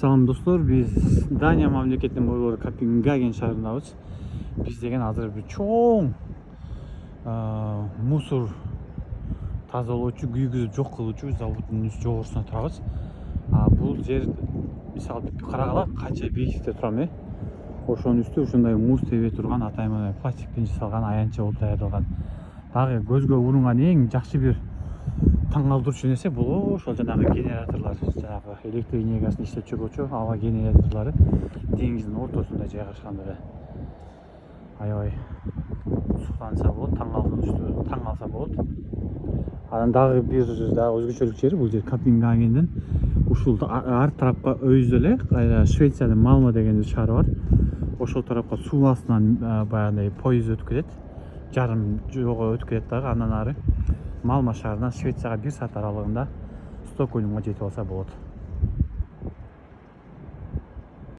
Салам достор, биз Дания мамлекетинин бойлору Копенгаген шаарындабыз. Биз деген азыр бир чоң мусор тазалоочу, күйгүзүп жок кылуучу заводдун жогорусуна турабыз. Бул жер мисалы карагыла канча бийиктикте турам Ошонун үстү ушундай муз тебе турган атайын пластиктен жасалган аянтча болуп даярдалган. Дагы көзгө урунган эң жакшы бир таң калтырчу нерсе бул ошол жанагы генераторлор, жанагы электр энергиясын иштеп чыгуучу аба генераторлору деңиздин ортосунда жайгашкандыгы. Аябай суктанса болот, таң калса болот. Анан дагы бир өзгөчөлүк жери бул жер Копенгагендин ушул ар тарапка өйүздө эле кайра Швециянын Малмо деген бир шаары бар. Ошол тарапка суу астынан баягындай поезд өтүп кетет. Жарым жолго өтүп кетет дагы, андан ары Малмо шаарынан Швецияга 1 саат аралыгында Стокгольмго жетип алса болот.